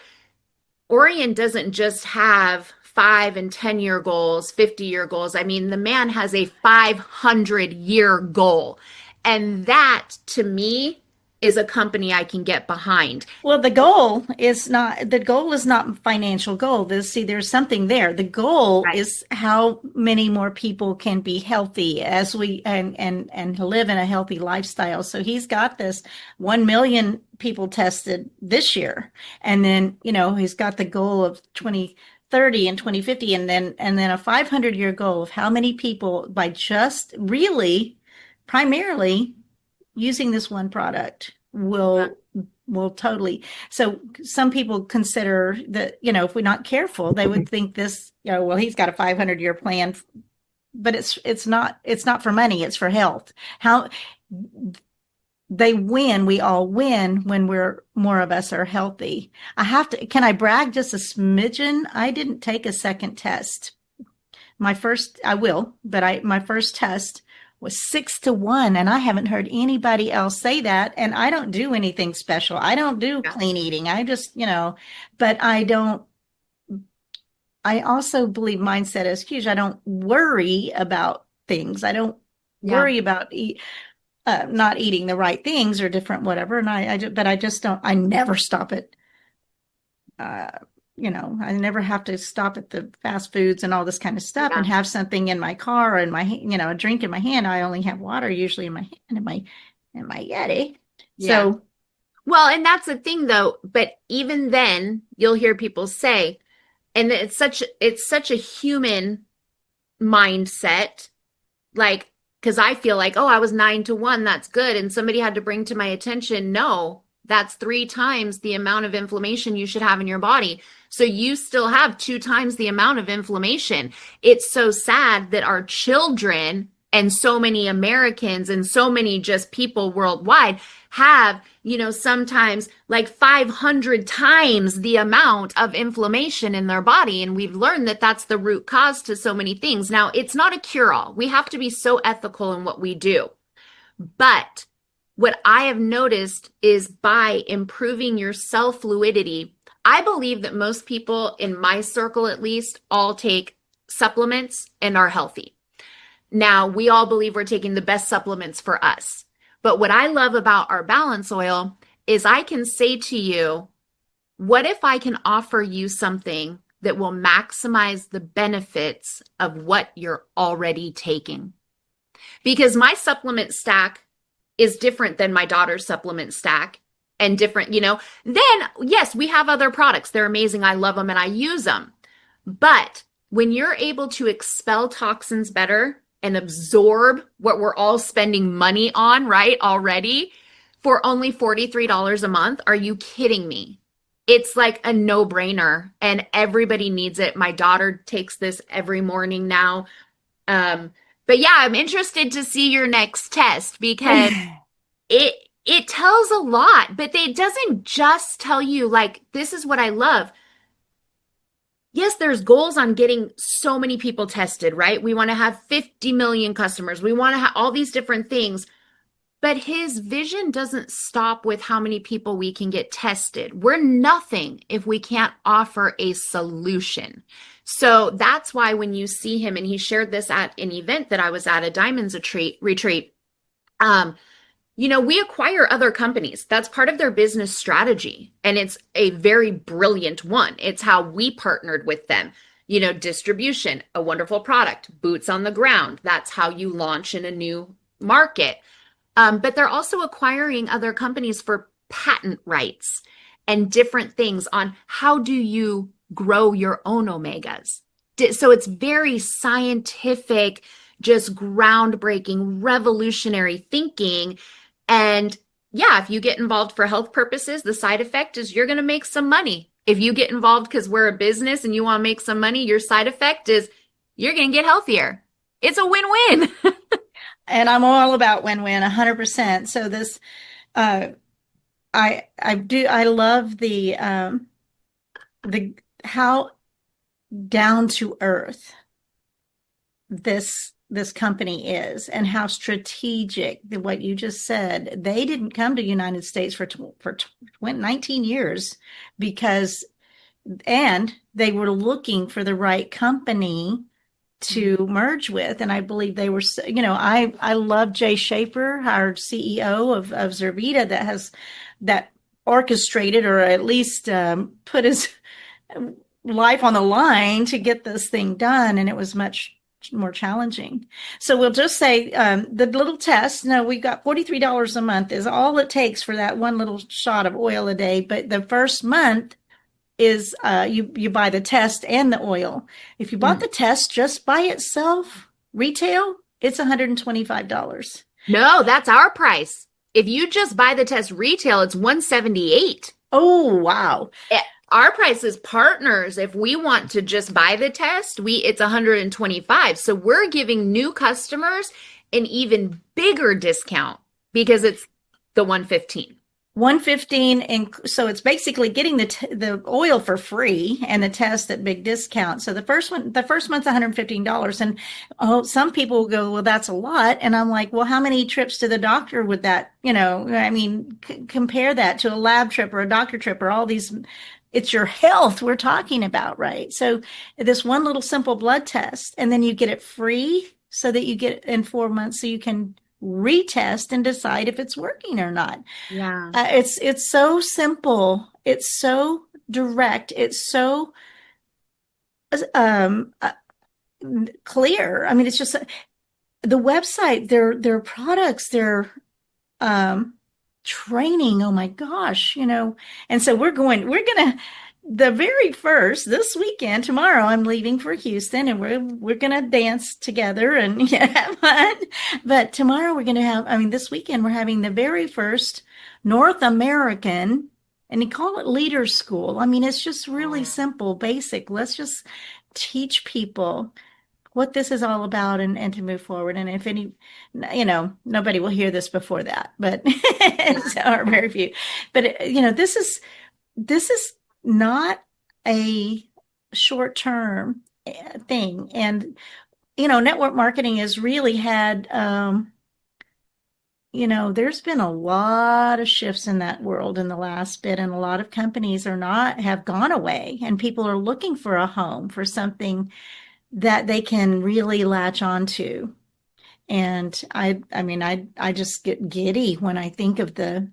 Speaker 3: Orion doesn't just have 5 and 10-year goals, 50-year goals. I mean, the man has a 500-year goal. And that, to me, is a company I can get behind.
Speaker 1: Well, the goal is not financial goal. There's something there. The goal is how many more people can be healthy as we and live in a healthy lifestyle. So he's got this 1 million people tested this year. And then, he's got the goal of 2030 and 2050, and then a 500-year goal of how many people by just really primarily using this one product will totally. So some people consider that, if we're not careful, they would think this, well, he's got a 500-year plan, but it's not for money. It's for health. How they win. We all win when more of us are healthy. Can I brag just a smidgen? I didn't take a second test. My first test was 6-1, and I haven't heard anybody else say that. And I don't do anything special. I don't do clean eating. I just, but I also believe mindset is huge. I don't worry about things. I don't worry about not eating the right things or different whatever. And but I just don't, I never stop at, I never have to stop at the fast foods and all this kind of stuff
Speaker 3: Yeah.
Speaker 1: and have something in my car and a drink in my hand. I only have water usually in my hand and my Yeti.
Speaker 3: Yeah.
Speaker 1: So,
Speaker 3: Well, and that's the thing though, but even then you'll hear people say, and it's such a human mindset, like, because I feel like, oh, I was 9-1, that's good. And somebody had to bring to my attention, no, that's 3 times the amount of inflammation you should have in your body. So you still have 2 times the amount of inflammation. It's so sad that our children and so many Americans and so many just people worldwide have, sometimes like 500 times the amount of inflammation in their body. And we've learned that that's the root cause to so many things. Now, it's not a cure-all. We have to be so ethical in what we do. But what I have noticed is by improving your cell fluidity, I believe that most people in my circle, at least, all take supplements and are healthy. Now, we all believe we're taking the best supplements for us. But what I love about our balance oil is I can say to you, what if I can offer you something that will maximize the benefits of what you're already taking? Because my supplement stack is different than my daughter's supplement stack and different, Then, yes, we have other products. They're amazing. I love them and I use them. But when you're able to expel toxins better and absorb what we're all spending money on, right, already for only $43 a month, are you kidding me? It's like a no-brainer and everybody needs it. My daughter takes this every morning now. But yeah, I'm interested to see your next test because it tells a lot, but it doesn't just tell you, like, this is what I love. Yes, there's goals on getting so many people tested, right? We want to have 50 million customers. We want to have all these different things. But his vision doesn't stop with how many people we can get tested. We're nothing if we can't offer a solution. So that's why when you see him, and he shared this at an event that I was at, a Diamonds retreat, we acquire other companies. That's part of their business strategy. And it's a very brilliant one. It's how we partnered with them. Distribution, a wonderful product, boots on the ground. That's how you launch in a new market. But they're also acquiring other companies for patent rights and different things on how do you grow your own omegas. So it's very scientific, just groundbreaking, revolutionary thinking. And yeah, if you get involved for health purposes, the side effect is you're going to make some money. If you get involved because we're a business and you want to make some money, your side effect is you're going to get healthier. It's a win-win.
Speaker 1: and I'm all about win-win 100%. So this, I love the how down to earth this company is and how strategic, what you just said. They didn't come to the United States for 19 years and they were looking for the right company to merge with. And I believe they were, I love Jay Shaper, our CEO of Zervita, that orchestrated or at least put his life on the line to get this thing done. And it was much more challenging. So we'll just say the little test, we got $43 a month is all it takes for that one little shot of oil a day. But the first month is you buy the test and the oil. If you bought the test just by itself, retail, it's $125.
Speaker 3: No, that's our price. If you just buy the test retail, it's $178.
Speaker 1: Oh, wow.
Speaker 3: Our price is partners. If we want to just buy the test, it's $125. So we're giving new customers an even bigger discount because it's the $115.
Speaker 1: $115, and so it's basically getting the oil for free and the test at big discount. So the first month's $115, and some people will go, well, that's a lot. And I'm like, well, how many trips to the doctor would that? Compare that to a lab trip or a doctor trip or all these. It's your health we're talking about, right? So this one little simple blood test, and then you get it free so that you get it in 4 months, so you can retest and decide if it's working or not.
Speaker 3: Yeah.
Speaker 1: It's so simple. It's so direct. It's so um, uh, clear. I mean, it's just the website, their products, their um, training. Oh my gosh, And so we're gonna, the very first this weekend, tomorrow, I'm leaving for Houston and we're gonna dance together and have fun. But tomorrow we're gonna have, I mean, this weekend we're having the very first North American, and they call it Leader School. I mean, it's just really simple, basic. Let's just teach people what this is all about and to move forward. And if any, nobody will hear this before that, but or very few. But this is not a short-term thing. And network marketing has really had there's been a lot of shifts in that world in the last bit, and a lot of companies have gone away, and people are looking for a home, for something that they can really latch onto. And I mean, I just get giddy when I think of the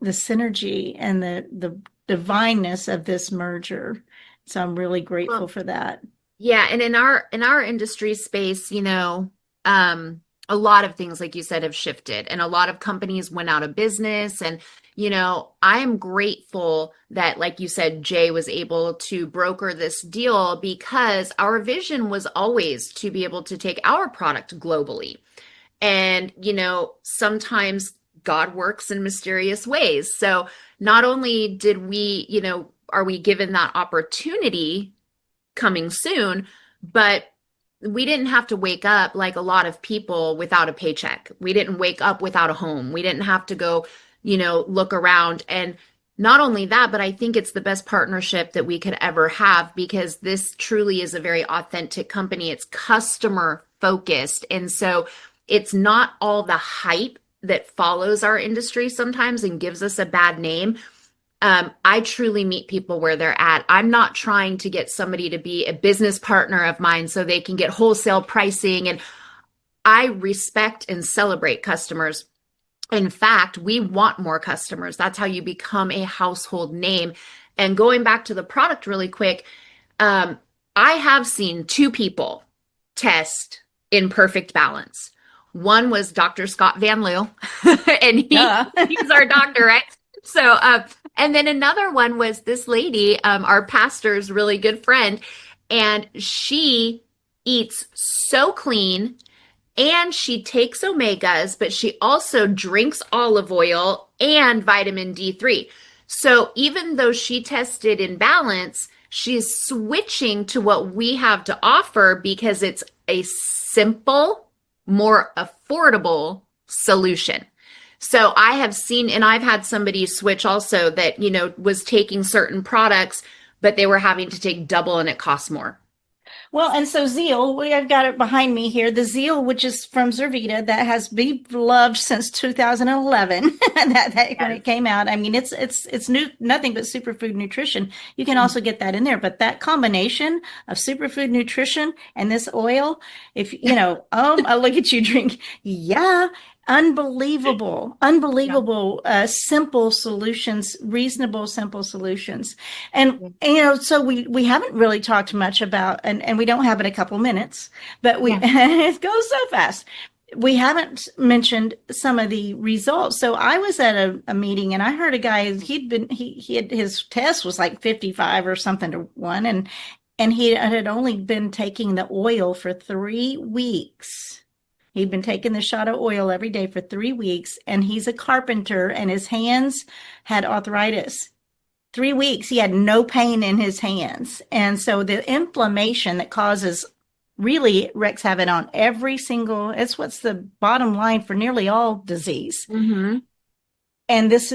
Speaker 1: synergy and the divineness of this merger. So I'm really grateful for that.
Speaker 3: Yeah, and in our industry space, a lot of things, like you said, have shifted, and a lot of companies went out of business. And I am grateful that, like you said, Jay was able to broker this deal, because our vision was always to be able to take our product globally. And sometimes God works in mysterious ways. So not only did we, are we given that opportunity coming soon, but we didn't have to wake up like a lot of people without a paycheck. We didn't wake up without a home. We didn't have to go, look around. And not only that, but I think it's the best partnership that we could ever have, because this truly is a very authentic company. It's customer focused. And so it's not all the hype that follows our industry sometimes and gives us a bad name. I truly meet people where they're at. I'm not trying to get somebody to be a business partner of mine so they can get wholesale pricing. And I respect and celebrate customers. In fact, we want more customers. That's how you become a household name. And going back to the product really quick, I have seen two people test in perfect balance. One was Dr. Scott Van Loo, and he's our doctor, right? So, and then another one was this lady, our pastor's really good friend, and she eats so clean, and she takes omegas, but she also drinks olive oil and vitamin D3. So even though she tested in balance, she's switching to what we have to offer because it's a simple, more affordable solution. So I have seen, and I've had somebody switch also that, was taking certain products, but they were having to take double and it costs more.
Speaker 1: Well, and so Zeal, I've got it behind me here. The Zeal, which is from Zervita, that has been loved since 2011. that when it came out. I mean, it's new, nothing but superfood nutrition. You can also get that in there, but that combination of superfood nutrition and this oil, if I look at you drink, yeah. Unbelievable, simple solutions, reasonable, simple solutions. And, so we haven't really talked much about, and we don't have it a couple minutes, but it goes so fast. We haven't mentioned some of the results. So I was at a meeting and I heard a guy, his test was like 55 or something to 1. And he had only been taking the oil for 3 weeks. He'd been taking the shot of oil every day for 3 weeks, and he's a carpenter, and his hands had arthritis. 3 weeks, he had no pain in his hands. And so the inflammation that causes really wreaks havoc on every single, it's what's the bottom line for nearly all disease.
Speaker 3: Mm-hmm.
Speaker 1: And this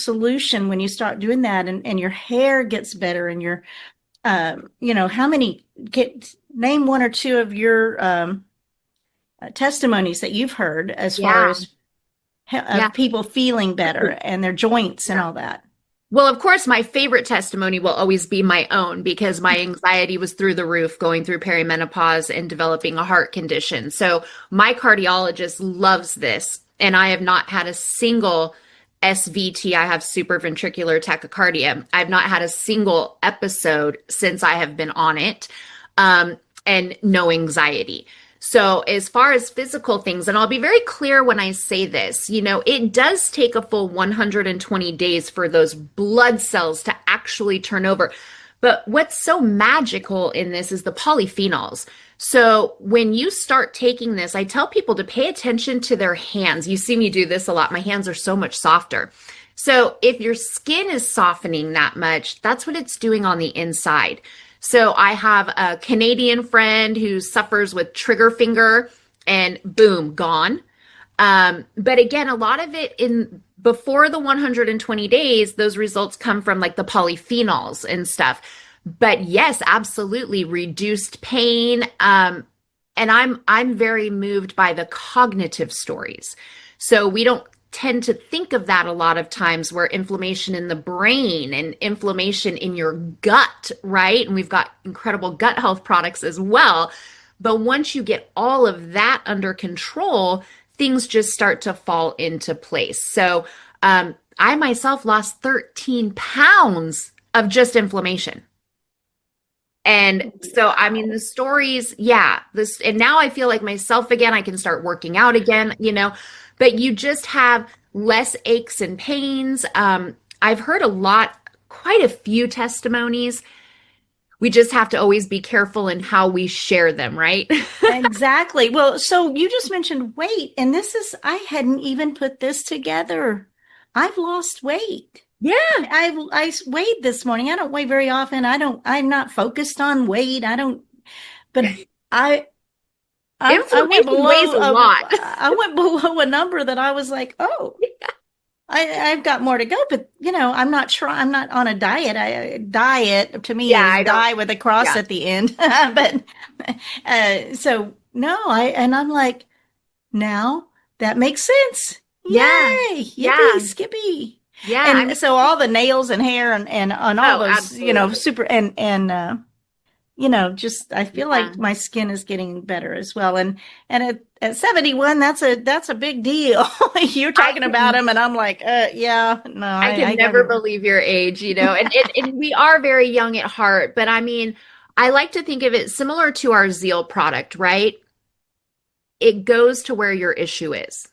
Speaker 1: solution, when you start doing that and your hair gets better and your, name one or two of your, testimonies that you've heard as far as people feeling better and their joints and all that.
Speaker 3: Well, of course, my favorite testimony will always be my own because my anxiety was through the roof going through perimenopause and developing a heart condition. So my cardiologist loves this, and I have not had a single SVT. I have supraventricular tachycardia. I've not had a single episode since I have been on it, and no anxiety. So as far as physical things, and I'll be very clear when I say this, it does take a full 120 days for those blood cells to actually turn over. But what's so magical in this is the polyphenols. So when you start taking this, I tell people to pay attention to their hands. You see me do this a lot. My hands are so much softer. So if your skin is softening that much, that's what it's doing on the inside. So I have a Canadian friend who suffers with trigger finger and boom, gone. But again, a lot of it before the 120 days, those results come from like the polyphenols and stuff. But yes, absolutely reduced pain. And I'm very moved by the cognitive stories. So we don't tend to think of that a lot of times, where inflammation in the brain and inflammation in your gut, right? And we've got incredible gut health products as well. But once you get all of that under control, things just start to fall into place. So I myself lost 13 pounds of just inflammation. And so, I mean, the stories, and now I feel like myself again. I can start working out again, but you just have less aches and pains. I've heard quite a few testimonies. We just have to always be careful in how we share them, right?
Speaker 1: Exactly. Well, so you just mentioned weight, and I hadn't even put this together. I've lost weight.
Speaker 3: Yeah.
Speaker 1: I weighed this morning. I don't weigh very often. I'm not focused on weight. But I went below
Speaker 3: weighs a lot.
Speaker 1: I went below a number that I was like, oh, yeah. I've got more to go, but I'm not on a diet. Diet to me is die with a cross at the end. But so no, I'm like, now that makes sense. Yay. Yippee, skippy.
Speaker 3: Yeah.
Speaker 1: And so all the nails and hair and all those,
Speaker 3: absolutely.
Speaker 1: super just I feel like my skin is getting better as well. And at 71, that's a big deal. You're talking about them, and I'm like, yeah, no,
Speaker 3: I can never believe your age, and we are very young at heart. But I mean, I like to think of it similar to our Zeal product, right? It goes to where your issue is.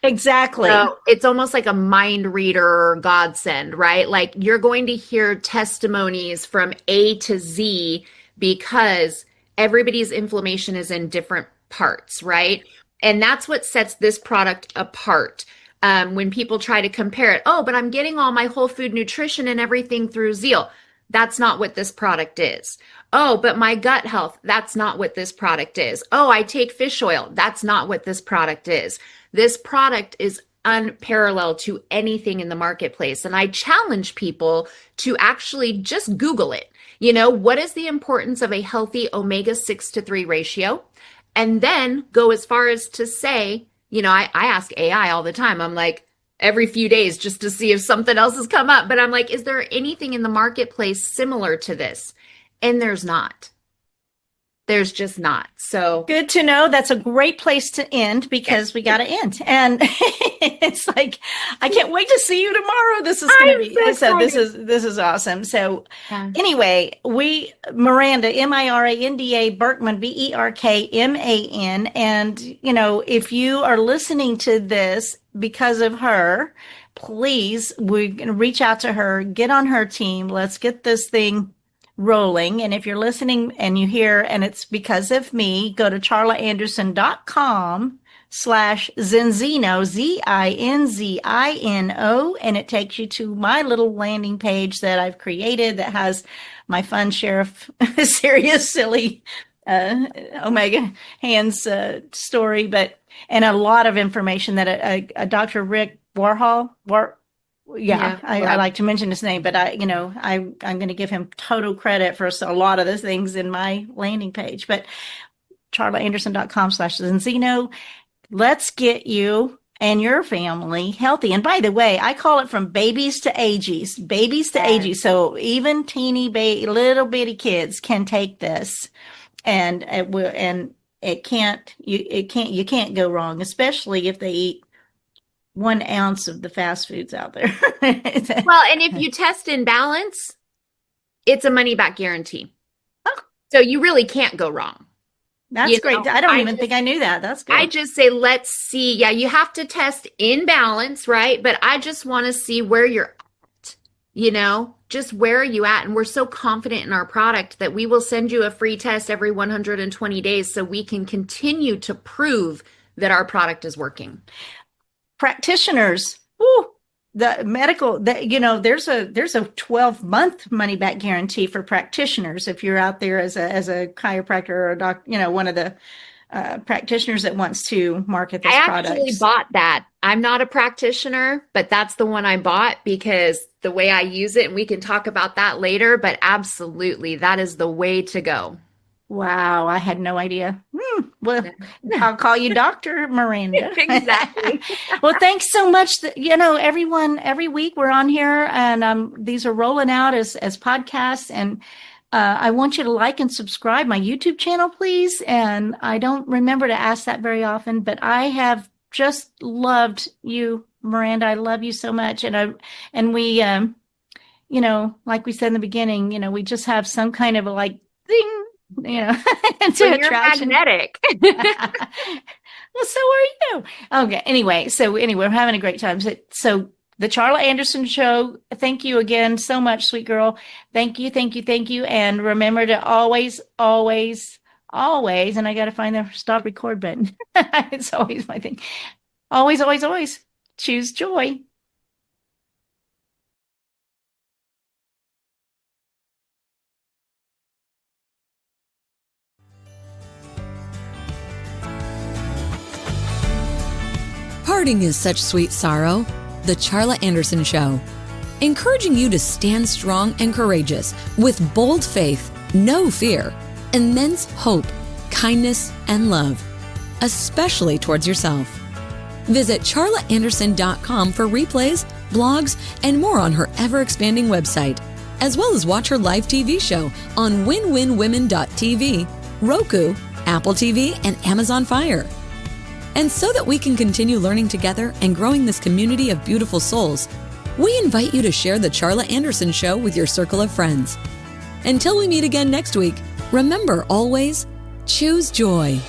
Speaker 1: Exactly.
Speaker 3: So it's almost like a mind reader or godsend, right? Like you're going to hear testimonies from A to Z because everybody's inflammation is in different parts, right? And that's what sets this product apart. When people try to compare it, oh, but I'm getting all my whole food nutrition and everything through Zeal. That's not what this product is. Oh, but my gut health, that's not what this product is. Oh, I take fish oil. That's not what this product is. This product is unparalleled to anything in the marketplace. And I challenge people to actually just Google it. What is the importance of a healthy omega 6:3 ratio? And then go as far as to say, I ask AI all the time. I'm like, every few days just to see if something else has come up. But I'm like, is there anything in the marketplace similar to this? And there's not. There's just not. So
Speaker 1: good to know. That's a great place to end because we got to end. And it's like, I can't wait to see you tomorrow. This is going to be, so this is awesome. So anyway, Miranda, Miranda Berkman, Berkman. And, if you are listening to this because of her, please, we're going to reach out to her, get on her team. Let's get this thing rolling. And if you're listening and you hear, and it's because of me, go to charlaanderson.com/Zinzino, Zinzino, and it takes you to my little landing page that I've created that has my fun sheriff, serious, silly, Omega Hands story, and a lot of information that a Dr. Rick Warhol, I like to mention his name, but I'm going to give him total credit for a lot of the things in my landing page. But charlaanderson.com/Zinzino. Let's get you and your family healthy. And by the way, I call it from babies to ages, babies to
Speaker 3: Yes.
Speaker 1: ages. So even teeny little bitty kids can take this, and you can't go wrong, especially if they eat 1 ounce of the fast foods out there.
Speaker 3: Well, and if you test in balance, it's a money back guarantee.
Speaker 1: Oh.
Speaker 3: So you really can't go wrong.
Speaker 1: That's great. I don't even think I knew that. That's good.
Speaker 3: I just say, let's see. Yeah, you have to test in balance, right? But I just want to see where you're at, just where are you at? And we're so confident in our product that we will send you a free test every 120 days so we can continue to prove that our product is working.
Speaker 1: Practitioners, the medical, there's a 12-month money back guarantee for practitioners. If you're out there as a chiropractor or a doc, one of the practitioners that wants to market this product.
Speaker 3: I actually bought that. I'm not a practitioner, but that's the one I bought because the way I use it, and we can talk about that later, but absolutely, that is the way to go.
Speaker 1: Wow, I had no idea. Well, I'll call you Dr. Miranda.
Speaker 3: Exactly.
Speaker 1: Well, thanks so much. Everyone, every week we're on here, and these are rolling out as podcasts. And I want you to like and subscribe my YouTube channel, please. And I don't remember to ask that very often, but I have just loved you, Miranda. I love you so much. And we, like we said in the beginning, we just have some kind of a thing.
Speaker 3: You're magnetic.
Speaker 1: Well, so are you. Okay. Anyway, we're having a great time. So the Charla Anderson Show. Thank you again so much, sweet girl. Thank you. And remember to always, and I got to find the stop record button. It's always my thing. Always choose joy.
Speaker 2: Parting is such sweet sorrow. The Charla Anderson Show. Encouraging you to stand strong and courageous with bold faith, no fear, immense hope, kindness, and love, especially towards yourself. Visit charlaanderson.com for replays, blogs, and more on her ever-expanding website, as well as watch her live TV show on winwinwomen.tv, Roku, Apple TV, and Amazon Fire. And so that we can continue learning together and growing this community of beautiful souls, we invite you to share the Charla Anderson Show with your circle of friends. Until we meet again next week, remember always, choose joy.